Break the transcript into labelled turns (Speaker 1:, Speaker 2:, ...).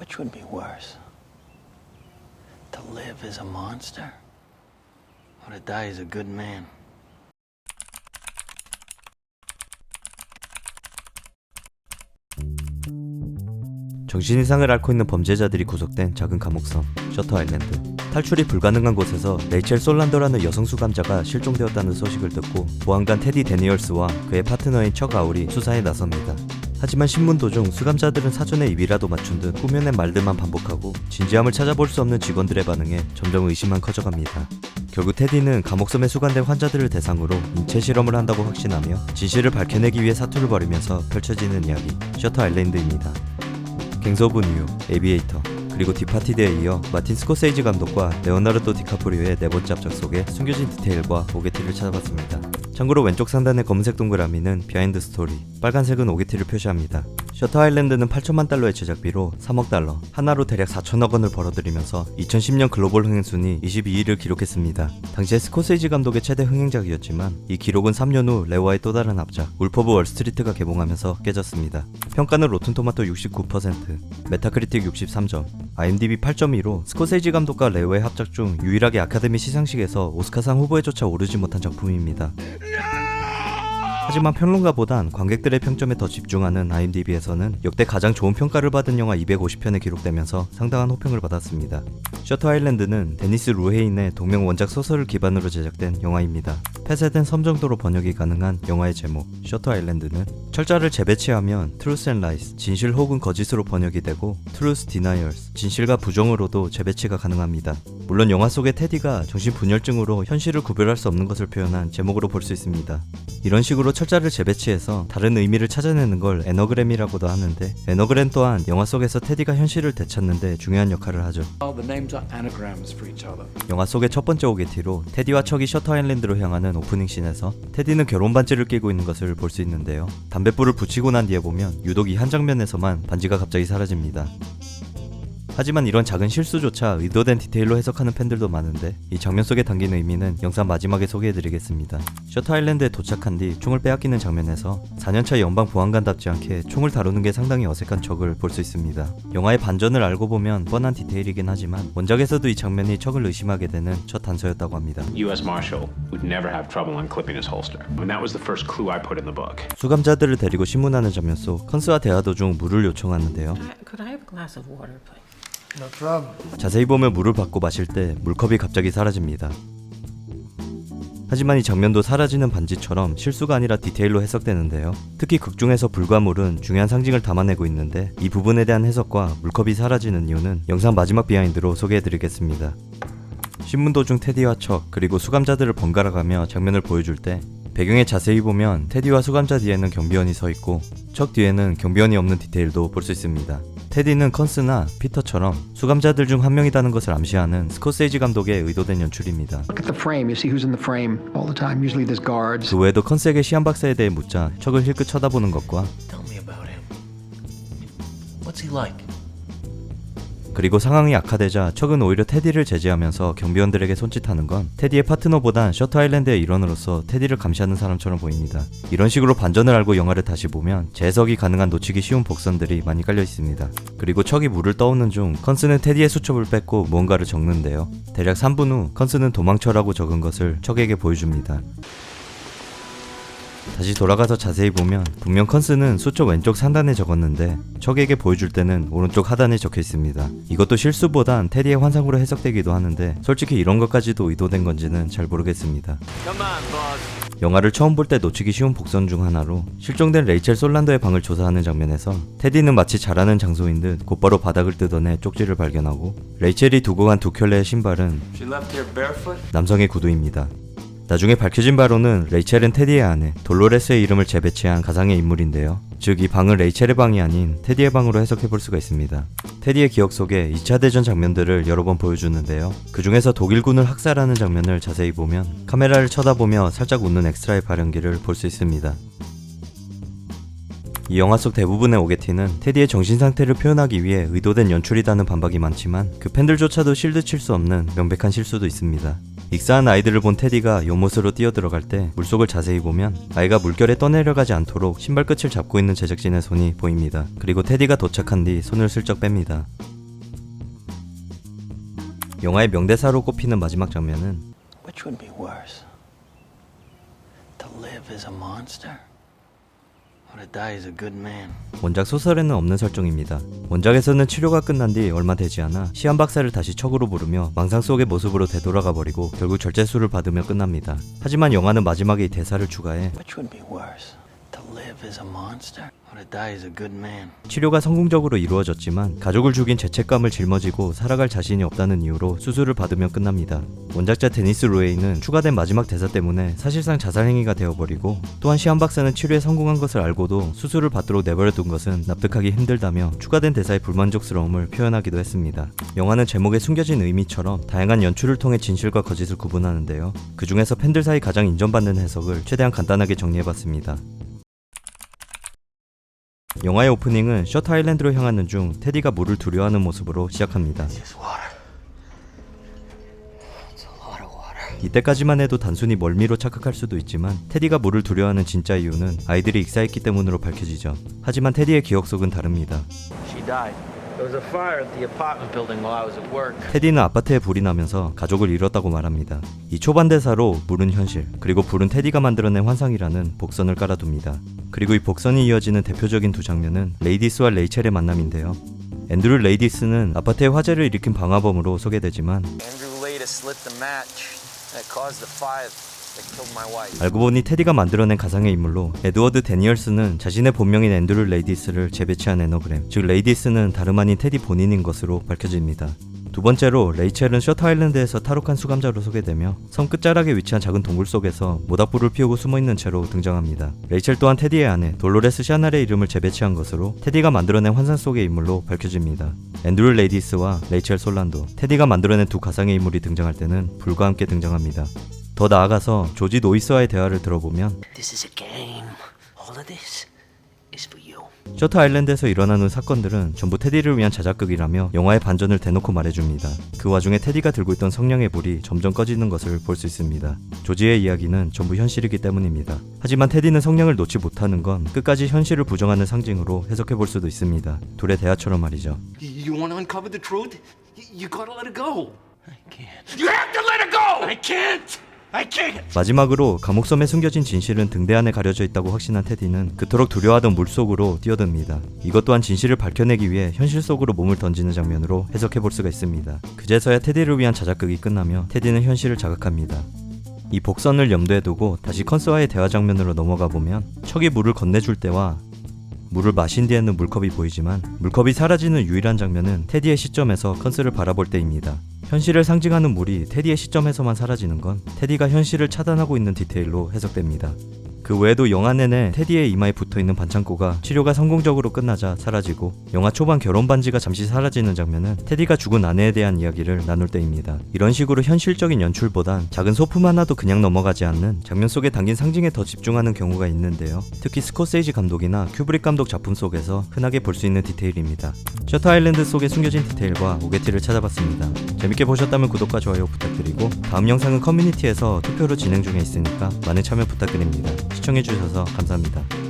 Speaker 1: Which would be worse? To live as a monster? Or to die as a good man?
Speaker 2: 정신 이상을 앓고 있는 범죄자들이 구속된 작은 감옥섬 셔터 아일랜드. 탈출이 불가능한 곳에서 레이첼 솔란더라는 여성 수감자가 실종되었다는 소식을 듣고 보안관 테디 데니얼스와 그의 파트너인 척 아울이 수사에 나섭니다. 하지만 신문 도중 수감자들은 사전에 입이라도 맞춘 듯 꾸며낸 말들만 반복하고 진지함을 찾아볼 수 없는 직원들의 반응에 점점 의심만 커져갑니다. 결국 테디는 감옥섬에 수감된 환자들을 대상으로 인체 실험을 한다고 확신하며 진실을 밝혀내기 위해 사투를 벌이면서 펼쳐지는 이야기 셔터 아일랜드입니다. 갱스 오브 뉴욕, 에비에이터, 그리고 디파티드에 이어 마틴 스코세이지 감독과 레오나르도 디카프리오의 네 번째 합작속의 숨겨진 디테일과 오게티를 찾아봤습니다. 참고로 왼쪽 상단의 검은색 동그라미는 비하인드 스토리, 빨간색은 오게티를 표시합니다. 셔터 아일랜드는 8천만 달러의 제작비로 3억 달러, 하나로 대략 4천억 원을 벌어들이면서 2010년 글로벌 흥행순위 22위를 기록했습니다. 당시에 스코세이지 감독의 최대 흥행작이었지만 이 기록은 3년 후 레오와의 또 다른 합작 울프 오브 월스트리트가 개봉하면서 깨졌습니다. 평가는 로튼토마토 69%, 메타크리틱 63점, IMDb 8.2로 스코세이지 감독과 레오의 합작 중 유일하게 아카데미 시상식에서 오스카상 후보에조차 오르지 못한 작품입니다. 하지만 평론가보단 관객들의 평점에 더 집중하는 IMDb에서는 역대 가장 좋은 평가를 받은 영화 250편에 기록되면서 상당한 호평을 받았습니다. 셔터 아일랜드는 데니스 루헤인의 동명 원작 소설을 기반으로 제작된 영화입니다. 폐쇄된 섬 정도로 번역이 가능한 영화의 제목 셔터 아일랜드는 철자를 재배치하면 Truth and Lies, 진실 혹은 거짓으로 번역이 되고 Truth Deniers, 진실과 부정으로도 재배치가 가능합니다. 물론 영화 속의 테디가 정신분열증으로 현실을 구별할 수 없는 것을 표현한 제목으로 볼 수 있습니다. 이런 식으로 철자를 재배치해서 다른 의미를 찾아내는 걸 에너그램이라고도 하는데, 에너그램 또한 영화 속에서 테디가 현실을 되찾는데 중요한 역할을 하죠. 영화 속의 첫 번째 오게티로 테디와 척이 셔터 아일랜드로 향하는 오프닝 씬에서 테디는 결혼 반지를 끼고 있는 것을 볼 수 있는데요. 담뱃불을 붙이고 난 뒤에 보면 유독 이 한 장면에서만 반지가 갑자기 사라집니다. 하지만 이런 작은 실수조차 의도된 디테일로 해석하는 팬들도 많은데, 이 장면 속에 담긴 의미는 영상 마지막에 소개해드리겠습니다. 셔터 아일랜드에 도착한 뒤 총을 빼앗기는 장면에서 4년차 연방 보안관답지 않게 총을 다루는 게 상당히 어색한 척을 볼 수 있습니다. 영화의 반전을 알고 보면 뻔한 디테일이긴 하지만 원작에서도 이 장면이 척을 의심하게 되는 첫 단서였다고 합니다.
Speaker 3: U.S. Marshal would never have trouble unclipping his holster. I mean, that was the first clue I put in the book.
Speaker 2: 수감자들을 데리고 신문하는 장면 속 컨스와 대화 도중 물을 요청하는데요.
Speaker 4: Could I have a glass of water, please?
Speaker 5: No problem.
Speaker 2: 자세히 보면 물을 받고 마실 때 물컵이 갑자기 사라집니다. 하지만 이 장면도 사라지는 반지처럼 실수가 아니라 디테일로 해석되는데요. 특히 극중에서 불과 물은 중요한 상징을 담아내고 있는데, 이 부분에 대한 해석과 물컵이 사라지는 이유는 영상 마지막 비하인드로 소개해드리겠습니다. 신문 도중 테디와 척 그리고 수감자들을 번갈아가며 장면을 보여줄 때 배경에 자세히 보면 테디와 수감자 뒤에는 경비원이 서 있고 척 뒤에는 경비원이 없는 디테일도 볼 수 있습니다. 테디는 컨스나 피터처럼 수감자들 중 한 명이라는 것을 암시하는 스코세이지 감독의 의도된 연출입니다.
Speaker 5: Look at the frame. You see who's in the frame all the time. Usually there's guards.
Speaker 2: 그 외에도 컨스에게 시한 박사에 대해 묻자 척을 힐끗 쳐다보는 것과
Speaker 1: Tell me about him. What's he like?
Speaker 2: 그리고 상황이 악화되자 척은 오히려 테디를 제지하면서 경비원들에게 손짓하는 건 테디의 파트너보단 셔터 아일랜드의 일원으로서 테디를 감시하는 사람처럼 보입니다. 이런 식으로 반전을 알고 영화를 다시 보면 재해석이 가능한 놓치기 쉬운 복선들이 많이 깔려 있습니다. 그리고 척이 물을 떠오는 중 컨스는 테디의 수첩을 뺏고 무언가를 적는데요. 대략 3분 후 컨스는 도망쳐라고 적은 것을 척에게 보여줍니다. 다시 돌아가서 자세히 보면 분명 컨스는 수첩 왼쪽 상단에 적었는데 척에게 보여줄 때는 오른쪽 하단에 적혀 있습니다. 이것도 실수보단 테디의 환상으로 해석되기도 하는데, 솔직히 이런 것까지도 의도된 건지는 잘 모르겠습니다. 영화를 처음 볼 때 놓치기 쉬운 복선 중 하나로 실종된 레이첼 솔란더의 방을 조사하는 장면에서 테디는 마치 잘 아는 장소인 듯 곧바로 바닥을 뜯어내 쪽지를 발견하고, 레이첼이 두고 간 두 켤레의 신발은 남성의 구두입니다. 나중에 밝혀진 바로는 레이첼은 테디의 아내 돌로레스의 이름을 재배치한 가상의 인물인데요. 즉 이 방은 레이첼의 방이 아닌 테디의 방으로 해석해볼 수가 있습니다. 테디의 기억 속에 2차 대전 장면들을 여러 번 보여주는데요. 그 중에서 독일군을 학살하는 장면을 자세히 보면 카메라를 쳐다보며 살짝 웃는 엑스트라의 발연기를 볼 수 있습니다. 이 영화 속 대부분의 오게티는 테디의 정신상태를 표현하기 위해 의도된 연출이라는 반박이 많지만 그 팬들조차도 실드칠 수 없는 명백한 실수도 있습니다. 익사한 아이들을 본 테디가 연못으로 뛰어들어갈 때 물속을 자세히 보면 아이가 물결에 떠내려가지 않도록 신발 끝을 잡고 있는 제작진의 손이 보입니다. 그리고 테디가 도착한 뒤 손을 슬쩍 뺍니다. 영화의 명대사로 꼽히는 마지막 장면은
Speaker 1: Which would be worse? To live as a monster? Or to die as a good man?
Speaker 2: 원작 소설에는 없는 설정입니다. 원작에서는 치료가 끝난 뒤 얼마 되지 않아 시한 박사를 다시 척으로 부르며 망상 속의 모습으로 되돌아가 버리고 결국 절제수를 받으며 끝납니다. 하지만 영화는 마지막에 이 대사를 추가해
Speaker 1: Which would be worse? To live as a monster? Or to die as a good man?
Speaker 2: 치료가 성공적으로 이루어졌지만 가족을 죽인 죄책감을 짊어지고 살아갈 자신이 없다는 이유로 수술을 받으며 끝납니다. 원작자 데니스 로에이는 추가된 마지막 대사 때문에 사실상 자살행위가 되어버리고 또한 시한 박사는 치료에 성공한 것을 알고도 수술을 받도록 내버려둔 것은 납득하기 힘들다며 추가된 대사의 불만족스러움을 표현하기도 했습니다. 영화는 제목에 숨겨진 의미처럼 다양한 연출을 통해 진실과 거짓을 구분하는데요. 그 중에서 팬들 사이 가장 인정받는 해석을 최대한 간단하게 정리해봤습니다. 영화의 오프닝은 셔터 아일랜드로 향하는 중 테디가 물을 두려워하는 모습으로 시작합니다.
Speaker 1: Just water. It's a lot of water.
Speaker 2: 이때까지만 해도 단순히 멀미로 착각할 수도 있지만 테디가 물을 두려워하는 진짜 이유는 아이들이 익사했기 때문으로 밝혀지죠. 하지만 테디의 기억 속은 다릅니다.
Speaker 1: She died. There was a fire at the apartment building while I was at work.
Speaker 2: 테디는 아파트에 불이 나면서 가족을 잃었다고 말합니다. 이 초반 대사로 물은 현실, 그리고 불은 테디가 만들어낸 환상이라는 복선을 깔아둡니다. 그리고 이 복선이 이어지는 대표적인 두 장면은 레이디스와 레이첼의 만남인데요. 앤드류 레이디스는 아파트에 화재를 일으킨 방화범으로 소개되지만
Speaker 1: Andrew later slit the match that caused the fire that killed my wife.
Speaker 2: 알고 보니 테디가 만들어낸 가상의 인물로 에드워드 데니얼스는 자신의 본명인 앤드류 레이디스를 재배치한 애너그램, 즉 레이디스는 다름 아닌 테디 본인인 것으로 밝혀집니다. 두 번째로 레이첼은 셔터 아일랜드에서 탈옥한 수감자로 소개되며 섬 끝자락에 위치한 작은 동굴 속에서 모닥불을 피우고 숨어있는 채로 등장합니다. 레이첼 또한 테디의 아내 돌로레스 샤날의 이름을 재배치한 것으로 테디가 만들어낸 환상 속의 인물로 밝혀집니다. 앤드류 레이디스와 레이첼 솔란도, 테디가 만들어낸 두 가상의 인물이 등장할 때는 불과 함께 등장합니다. 더 나아가서 조지 노이스와의 대화를 들어보면
Speaker 1: This is a game. All of this is for you.
Speaker 2: 셔터 아일랜드에서 일어나는 사건들은 전부 테디를 위한 자작극이라며 영화의 반전을 대놓고 말해줍니다. 그 와중에 테디가 들고 있던 성냥의 불이 점점 꺼지는 것을 볼 수 있습니다. 조지의 이야기는 전부 현실이기 때문입니다. 하지만 테디는 성냥을 놓지 못하는 건 끝까지 현실을 부정하는 상징으로 해석해볼 수도 있습니다. 둘의 대화처럼 말이죠.
Speaker 6: You want to uncover the truth? You gotta let it go.
Speaker 1: I can't.
Speaker 6: You have to let it go! I can't! I can't!
Speaker 2: 마지막으로 감옥섬에 숨겨진 진실은 등대 안에 가려져 있다고 확신한 테디는 그토록 두려워하던 물속으로 뛰어듭니다. 이것 또한 진실을 밝혀내기 위해 현실 속으로 몸을 던지는 장면으로 해석해볼 수가 있습니다. 그제서야 테디를 위한 자작극이 끝나며 테디는 현실을 자각합니다. 이 복선을 염두에 두고 다시 컨스와의 대화 장면으로 넘어가 보면 척이 물을 건네줄 때와 물을 마신 뒤에는 물컵이 보이지만 물컵이 사라지는 유일한 장면은 테디의 시점에서 컨스를 바라볼 때입니다. 현실을 상징하는 물이 테디의 시점에서만 사라지는 건 테디가 현실을 차단하고 있는 디테일로 해석됩니다. 그 외에도 영화 내내 테디의 이마에 붙어있는 반창고가 치료가 성공적으로 끝나자 사라지고 영화 초반 결혼 반지가 잠시 사라지는 장면은 테디가 죽은 아내에 대한 이야기를 나눌 때입니다. 이런 식으로 현실적인 연출보단 작은 소품 하나도 그냥 넘어가지 않는 장면 속에 담긴 상징에 더 집중하는 경우가 있는데요. 특히 스코세이지 감독이나 큐브릭 감독 작품 속에서 흔하게 볼 수 있는 디테일입니다. 셔터 아일랜드 속에 숨겨진 디테일과 오게티를 찾아봤습니다. 재밌게 보셨다면 구독과 좋아요 부탁드리고 다음 영상은 커뮤니티에서 투표로 진행 중에 있으니까 많은 참여 부탁드립니다. 시청해주셔서 감사합니다.